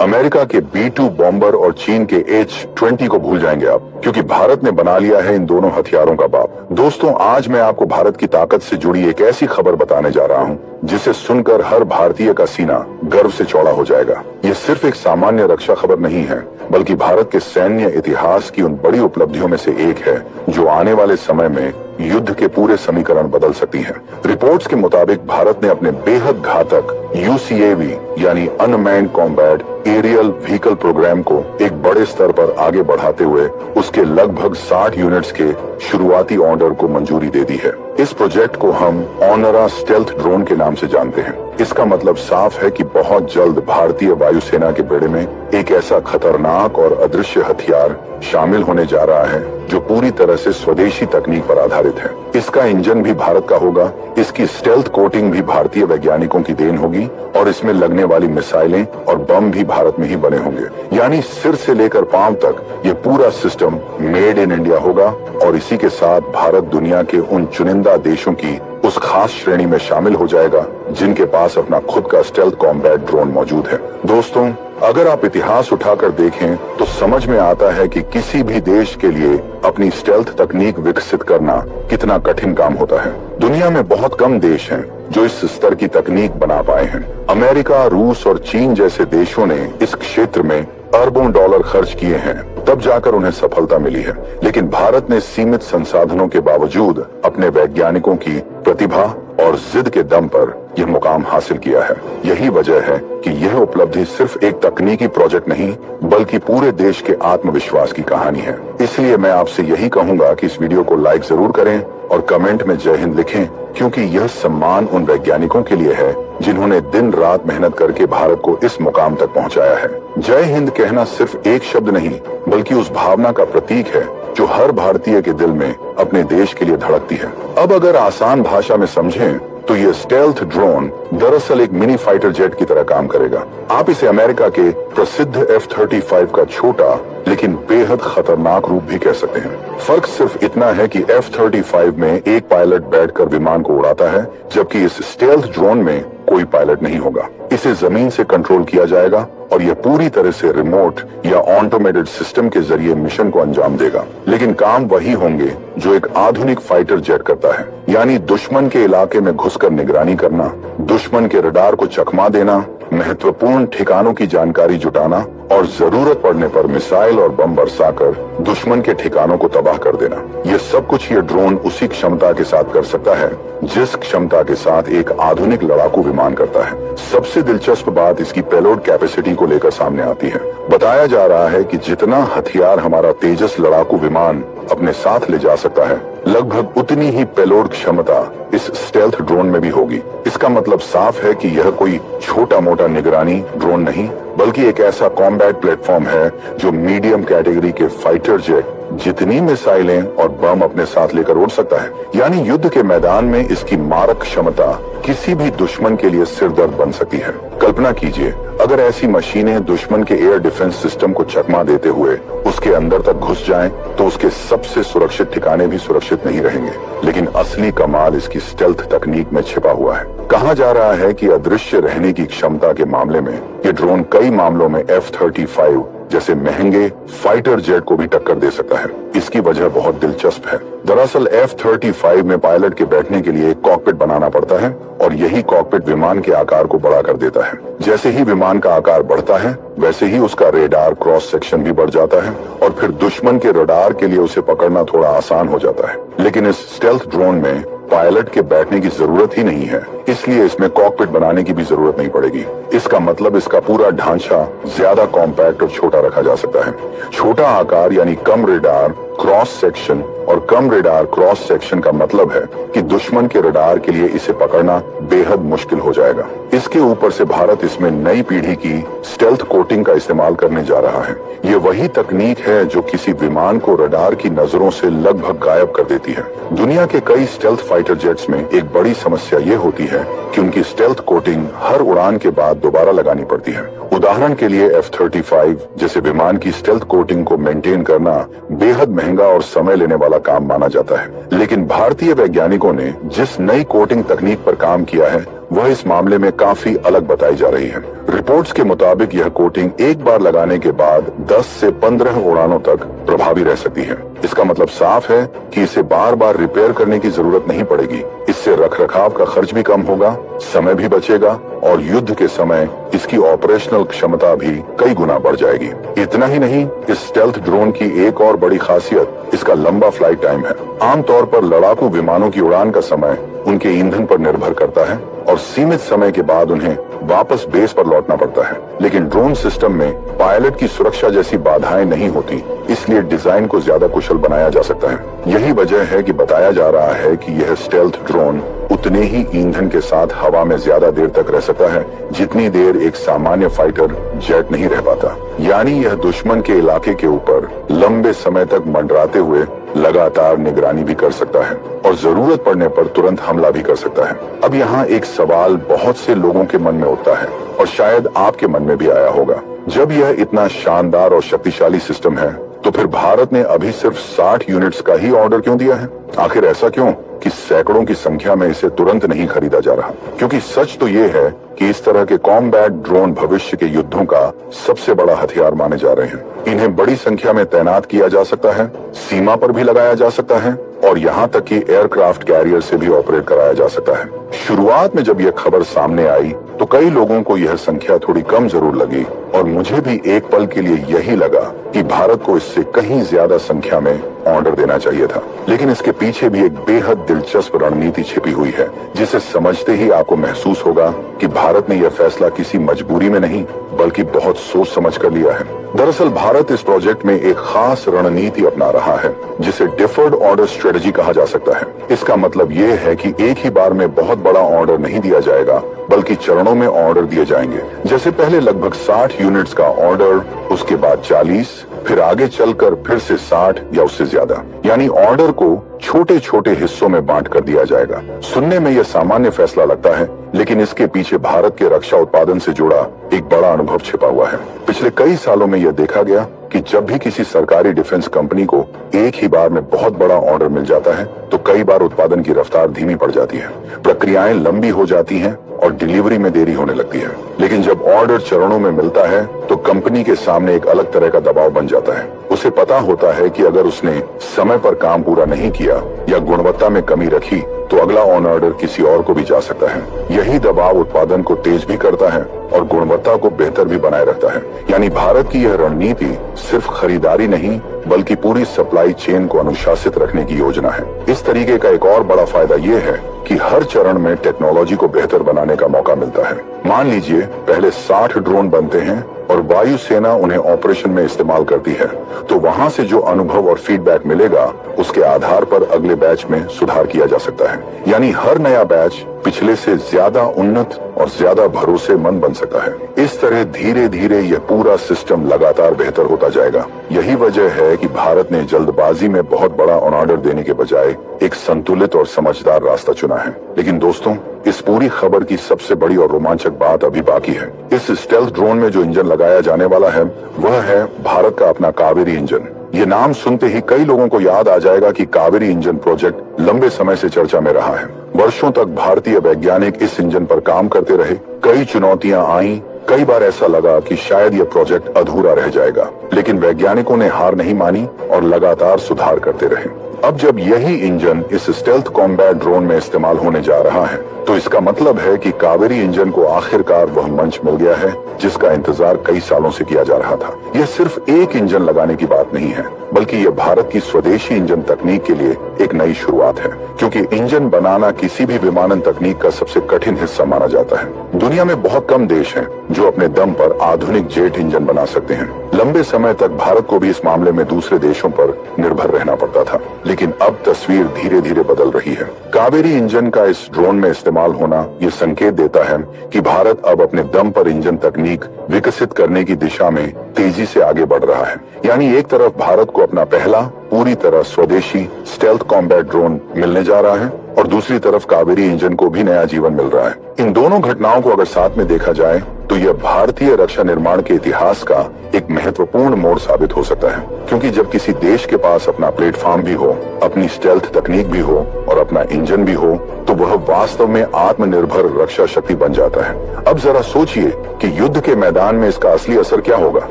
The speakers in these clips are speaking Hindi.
अमेरिका के B-2 बॉम्बर और चीन के H-20 को भूल जाएंगे आप, क्योंकि भारत ने बना लिया है इन दोनों हथियारों का बाप। दोस्तों, आज मैं आपको भारत की ताकत से जुड़ी एक ऐसी खबर बताने जा रहा हूं जिसे सुनकर हर भारतीय का सीना गर्व से चौड़ा हो जाएगा। ये सिर्फ एक सामान्य रक्षा खबर नहीं है, बल्कि भारत के सैन्य इतिहास की उन बड़ी उपलब्धियों में से एक है जो आने वाले समय में युद्ध के पूरे समीकरण बदल सकती हैं। रिपोर्ट्स के मुताबिक भारत ने अपने बेहद घातक UCAV यानी unmanned combat aerial vehicle programme को एक बड़े स्तर पर आगे बढ़ाते हुए उसके लगभग 60 यूनिट्स के शुरुआती ऑर्डर को मंजूरी दे दी है। इस प्रोजेक्ट को हम ऑनरा स्टेल्थ ड्रोन के नाम से जानते हैं। इसका मतलब साफ है कि बहुत जल्द भारतीय वायुसेना के बेड़े में एक ऐसा खतरनाक और अदृश्य हथियार शामिल होने जा रहा है जो पूरी तरह से स्वदेशी तकनीक पर आधारित है। इसका इंजन भी भारत का होगा, इसकी स्टेल्थ कोटिंग भी भारतीय वैज्ञानिकों की देन होगी और इसमें लगने वाली मिसाइलें और बम भी भारत में ही बने होंगे। यानी सिर से लेकर पांव तक ये पूरा सिस्टम मेड इन इंडिया होगा और इसी के साथ भारत दुनिया के उन चुनिंदा देशों की उस खास श्रेणी में शामिल हो जाएगा जिनके पास अपना खुद का स्टेल्थ कॉम्बैट ड्रोन मौजूद है। दोस्तों, अगर आप इतिहास उठाकर देखें तो समझ में आता है कि किसी भी देश के लिए अपनी स्टेल्थ तकनीक विकसित करना कितना कठिन काम होता है। दुनिया में बहुत कम देश हैं जो इस स्तर की तकनीक बना पाए हैं। अमेरिका, रूस और चीन जैसे देशों ने इस क्षेत्र में अरबों डॉलर खर्च किए हैं, तब जाकर उन्हें सफलता मिली है। लेकिन भारत ने सीमित संसाधनों के बावजूद अपने वैज्ञानिकों की प्रतिभा और जिद के दम पर यह मुकाम हासिल किया है। यही वजह है कि यह उपलब्धि सिर्फ एक तकनीकी प्रोजेक्ट नहीं, बल्कि पूरे देश के आत्मविश्वास की कहानी है। इसलिए मैं आपसे यही कहूंगा कि इस वीडियो को लाइक जरूर करें और कमेंट में जय हिंद लिखें, क्योंकि यह सम्मान उन वैज्ञानिकों के लिए है जिन्होंने दिन रात मेहनत करके भारत को इस मुकाम तक पहुंचाया है। जय हिंद कहना सिर्फ एक शब्द नहीं, बल्कि उस भावना का प्रतीक है जो हर भारतीय के दिल में अपने देश के लिए धड़कती है। अब अगर आसान भाषा में समझें तो ये स्टेल्थ ड्रोन दरअसल एक मिनी फाइटर जेट की तरह काम करेगा। आप इसे अमेरिका के प्रसिद्ध F-35 का छोटा लेकिन बेहद खतरनाक रूप भी कह सकते हैं। फर्क सिर्फ इतना है कि F-35 में एक पायलट बैठकर विमान को उड़ाता है, जबकि इस स्टेल्थ ड्रोन में कोई पायलट नहीं होगा। इसे जमीन से कंट्रोल किया जाएगा और यह पूरी तरह से रिमोट या ऑटोमेटेड सिस्टम के जरिए मिशन को अंजाम देगा। लेकिन काम वही होंगे जो एक आधुनिक फाइटर जेट करता है, यानी दुश्मन के इलाके में घुसकर निगरानी करना, दुश्मन के रडार को चकमा देना, महत्वपूर्ण ठिकानों की जानकारी जुटाना और जरूरत पड़ने पर मिसाइल और बम बरसाकर दुश्मन के ठिकानों को तबाह कर देना। ये सब कुछ ये ड्रोन उसी क्षमता के साथ कर सकता है जिस क्षमता के साथ एक आधुनिक लड़ाकू विमान करता है। सबसे दिलचस्प बात इसकी पेलोड कैपेसिटी को लेकर सामने आती है। बताया जा रहा है कि जितना हथियार हमारा तेजस लड़ाकू विमान अपने साथ ले जा सकता है, लगभग उतनी ही पेलोड क्षमता इस स्टेल्थ ड्रोन में भी होगी। इसका मतलब साफ है कि यह कोई छोटा मोटा निगरानी ड्रोन नहीं, बल्कि एक ऐसा कॉम्बैट प्लेटफॉर्म है जो मीडियम कैटेगरी के फाइटर जेट जितनी मिसाइलें और बम अपने साथ लेकर उड़ सकता है। यानी युद्ध के मैदान में इसकी मारक क्षमता किसी भी दुश्मन के लिए सिरदर्द बन सकती है। कल्पना कीजिए, अगर ऐसी मशीनें दुश्मन के एयर डिफेंस सिस्टम को चकमा देते हुए उसके अंदर तक घुस जाएं, तो उसके सबसे सुरक्षित ठिकाने भी सुरक्षित नहीं रहेंगे। लेकिन असली कमाल इसकी स्टेल्थ तकनीक में छिपा हुआ है। कहा जा रहा है कि अदृश्य रहने की क्षमता के मामले में ये ड्रोन कई मामलों में F-35 जैसे महंगे फाइटर जेट को भी टक्कर दे सकता है। इसकी वजह बहुत दिलचस्प है। दरअसल F-35 में पायलट के बैठने के लिए एक कॉकपिट बनाना पड़ता है और यही कॉकपिट विमान के आकार को बड़ा कर देता है। जैसे ही विमान का आकार बढ़ता है, वैसे ही उसका रेडार क्रॉस सेक्शन भी बढ़ जाता है और फिर दुश्मन के रडार के लिए उसे पकड़ना थोड़ा आसान हो जाता है। लेकिन इस स्टेल्थ ड्रोन में पायलट के बैठने की जरूरत ही नहीं है, इसलिए इसमें कॉकपिट बनाने की भी जरूरत नहीं पड़ेगी। इसका मतलब इसका पूरा ढांचा ज्यादा कॉम्पैक्ट और छोटा रखा जा सकता है। छोटा आकार यानी कम रेडार क्रॉस सेक्शन, और कम रेडार क्रॉस सेक्शन का मतलब है कि दुश्मन के रडार के लिए इसे पकड़ना बेहद मुश्किल हो जाएगा। इसके ऊपर से भारत इसमें नई पीढ़ी की स्टेल्थ कोटिंग का इस्तेमाल करने जा रहा है। ये वही तकनीक है जो किसी विमान को रडार की नजरों से लगभग गायब कर देती है। दुनिया के कई स्टेल्थ फाइटर जेट्स में एक बड़ी समस्या ये होती है है कि उनकी स्टेल्थ कोटिंग हर उड़ान के बाद दोबारा लगानी पड़ती है। उदाहरण के लिए F-35 जैसे विमान की स्टेल्थ कोटिंग को मेंटेन करना बेहद महंगा और समय लेने वाला काम माना जाता है, लेकिन भारतीय वैज्ञानिकों ने जिस नई कोटिंग तकनीक पर काम किया है वह इस मामले में काफी अलग बताई जा रही है। रिपोर्ट्स के मुताबिक यह कोटिंग एक बार लगाने के बाद 10 से 15 उड़ानों तक प्रभावी रह सकती है। इसका मतलब साफ है कि इसे बार बार रिपेयर करने की जरूरत नहीं पड़ेगी। इससे रखरखाव का खर्च भी कम होगा, समय भी बचेगा और युद्ध के समय इसकी ऑपरेशनल क्षमता भी कई गुना बढ़ जाएगी। इतना ही नहीं, इस स्टेल्थ ड्रोन की एक और बड़ी खासियत इसका लंबा फ्लाइट टाइम है। आमतौर पर लड़ाकू विमानों की उड़ान का समय उनके ईंधन पर निर्भर करता है और सीमित समय के बाद उन्हें वापस बेस पर लौटना पड़ता है, लेकिन ड्रोन सिस्टम में पायलट की सुरक्षा जैसी बाधाएं नहीं होती, इसलिए डिजाइन को ज्यादा कुशल बनाया जा सकता है। यही वजह है कि बताया जा रहा है कि यह स्टेल्थ ड्रोन उतने ही ईंधन के साथ हवा में ज्यादा देर तक रह सकता है जितनी देर एक सामान्य फाइटर जेट नहीं रह पाता। यानी यह दुश्मन के इलाके के ऊपर लंबे समय तक मंडराते हुए लगातार निगरानी भी कर सकता है और जरूरत पड़ने पर तुरंत हमला भी कर सकता है। अब यहाँ एक सवाल बहुत से लोगों के मन में उठता है और शायद आपके मन में भी आया होगा, जब यह इतना शानदार और शक्तिशाली सिस्टम है तो फिर भारत ने अभी सिर्फ 60 यूनिट्स का ही ऑर्डर क्यों दिया है? आखिर ऐसा क्यों कि सैकड़ों की संख्या में इसे तुरंत नहीं खरीदा जा रहा? क्योंकि सच तो ये है कि इस तरह के कॉम्बैट ड्रोन भविष्य के युद्धों का सबसे बड़ा हथियार माने जा रहे हैं। इन्हें बड़ी संख्या में तैनात किया जा सकता है, सीमा पर भी लगाया जा सकता है और यहाँ तक कि एयरक्राफ्ट कैरियर से भी ऑपरेट कराया जा सकता है। शुरुआत में जब यह खबर सामने आई तो कई लोगों को यह संख्या थोड़ी कम जरूर लगी और मुझे भी एक पल के लिए यही लगा कि भारत को इससे कहीं ज्यादा संख्या में ऑर्डर देना चाहिए था। लेकिन इसके पीछे भी एक बेहद दिलचस्प रणनीति छिपी हुई है, जिसे समझते ही आपको महसूस होगा कि भारत ने यह फैसला किसी मजबूरी में नहीं बल्कि बहुत सोच समझ कर लिया है। दरअसल भारत इस प्रोजेक्ट में एक खास रणनीति अपना रहा है जिसे डिफर्ड ऑर्डर स्ट्रेटजी कहा जा सकता है। इसका मतलब ये है कि एक ही बार में बहुत बड़ा ऑर्डर नहीं दिया जाएगा बल्कि चरणों में ऑर्डर दिए जाएंगे। जैसे पहले लगभग 60 यूनिट्स का ऑर्डर, उसके बाद 40, फिर आगे चलकर फिर से 60 या उससे ज्यादा। यानी ऑर्डर को छोटे छोटे हिस्सों में बांट कर दिया जाएगा। सुनने में यह सामान्य फैसला लगता है, लेकिन इसके पीछे भारत के रक्षा उत्पादन से जुड़ा एक बड़ा अनुभव छिपा हुआ है। पिछले कई सालों में यह देखा गया कि जब भी किसी सरकारी डिफेंस कंपनी को एक ही बार में बहुत बड़ा ऑर्डर मिल जाता है तो कई बार उत्पादन की रफ्तार धीमी पड़ जाती है, प्रक्रियाएं लंबी हो जाती हैं और डिलीवरी में देरी होने लगती है। लेकिन जब ऑर्डर चरणों में मिलता है तो कंपनी के सामने एक अलग तरह का दबाव बन जाता है। उसे पता होता है कि अगर उसने समय पर काम पूरा नहीं किया या गुणवत्ता में कमी रखी तो अगला ऑन ऑर्डर किसी और को भी जा सकता है। यही दबाव उत्पादन को तेज भी करता है और गुणवत्ता को बेहतर भी बनाए रखता है। यानी भारत की यह रणनीति सिर्फ खरीदारी नहीं बल्कि पूरी सप्लाई चेन को अनुशासित रखने की योजना है। इस तरीके का एक और बड़ा फायदा ये है कि हर चरण में टेक्नोलॉजी को बेहतर बनाने का मौका मिलता है। मान लीजिए पहले 60 ड्रोन बनते हैं और वायुसेना उन्हें ऑपरेशन में इस्तेमाल करती है, तो वहां से जो अनुभव और फीडबैक मिलेगा उसके आधार पर अगले बैच में सुधार किया जा सकता है। यानी हर नया बैच पिछले से ज्यादा उन्नत और ज्यादा भरोसेमंद बन सकता है। इस तरह धीरे धीरे यह पूरा सिस्टम लगातार बेहतर होता जाएगा। यही वजह है कि भारत ने जल्दबाजी में बहुत बड़ा ऑर्डर देने के बजाय एक संतुलित और समझदार रास्ता चुना है। लेकिन दोस्तों, इस पूरी खबर की सबसे बड़ी और रोमांचक बात अभी बाकी है। इस स्टेल्थ ड्रोन में जो इंजन लगाया जाने वाला है वह है भारत का अपना कावेरी इंजन। ये नाम सुनते ही कई लोगों को याद आ जाएगा कि कावेरी इंजन प्रोजेक्ट लंबे समय से चर्चा में रहा है। वर्षों तक भारतीय वैज्ञानिक इस इंजन पर काम करते रहे। कई चुनौतियां आईं, कई बार ऐसा लगा कि शायद यह प्रोजेक्ट अधूरा रह जाएगा, लेकिन वैज्ञानिकों ने हार नहीं मानी और लगातार सुधार करते रहे। अब जब यही इंजन इस स्टेल्थ कॉम्बैट ड्रोन में इस्तेमाल होने जा रहा है तो इसका मतलब है कि कावेरी इंजन को आखिरकार वह मंच मिल गया है जिसका इंतजार कई सालों से किया जा रहा था। यह सिर्फ एक इंजन लगाने की बात नहीं है, बल्कि यह भारत की स्वदेशी इंजन तकनीक के लिए एक नई शुरुआत है, क्योंकि इंजन बनाना किसी भी विमानन तकनीक का सबसे कठिन हिस्सा माना जाता है। दुनिया में बहुत कम देश हैं जो अपने दम पर आधुनिक जेट इंजन बना सकते हैं। लंबे समय तक भारत को भी इस मामले में दूसरे देशों पर निर्भर रहना पड़ता था, लेकिन अब तस्वीर धीरे धीरे बदल रही है। कावेरी इंजन का इस ड्रोन में इस्तेमाल होना ये संकेत देता है कि भारत अब अपने दम पर इंजन तकनीक विकसित करने की दिशा में तेजी से आगे बढ़ रहा है। यानी एक तरफ भारत को अपना पहला पूरी तरह स्वदेशी स्टेल्थ कॉम्बैट ड्रोन मिलने जा रहा है और दूसरी तरफ कावेरी इंजन को भी नया जीवन मिल रहा है। इन दोनों घटनाओं को अगर साथ में देखा जाए तो यह भारतीय रक्षा निर्माण के इतिहास का एक महत्वपूर्ण मोड़ साबित हो सकता है, क्योंकि जब किसी देश के पास अपना प्लेटफॉर्म भी हो, अपनी स्टेल्थ तकनीक भी हो और अपना इंजन भी हो, तो वह वास्तव में आत्मनिर्भर रक्षा शक्ति बन जाता है। अब जरा सोचिए कि युद्ध के मैदान में इसका असली असर क्या होगा।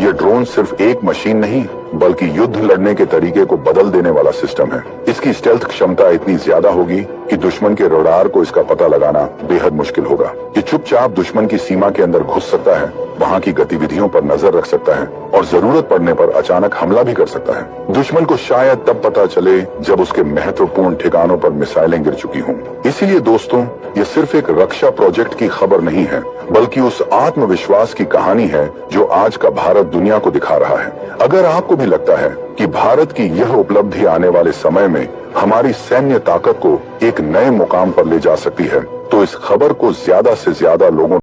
यह ड्रोन सिर्फ एक मशीन नहीं बल्कि युद्ध लड़ने के तरीके को बदल देने वाला सिस्टम है। इसकी स्टेल्थ क्षमता इतनी ज्यादा होगी कि दुश्मन के रडार को इसका पता लगाना बेहद मुश्किल होगा। ये चुपचाप दुश्मन की सीमा के अंदर घुस सकता है, वहां की गतिविधियों पर नजर रख सकता है और जरूरत पड़ने पर अचानक हमला भी कर सकता है। दुश्मन को शायद तब पता चले जब उसके महत्वपूर्ण ठिकानों पर मिसाइलें गिर चुकी हों। इसीलिए दोस्तों, ये सिर्फ एक रक्षा प्रोजेक्ट की खबर नहीं है, बल्कि उस आत्मविश्वास की कहानी है जो आज का भारत दुनिया को दिखा रहा है। अगर आपको भी लगता है कि भारत की यह उपलब्धि आने वाले समय में हमारी सैन्य ताकत को एक नए मुकाम पर ले जा सकती है, तो इस खबर को ज्यादा से ज्यादा लोगों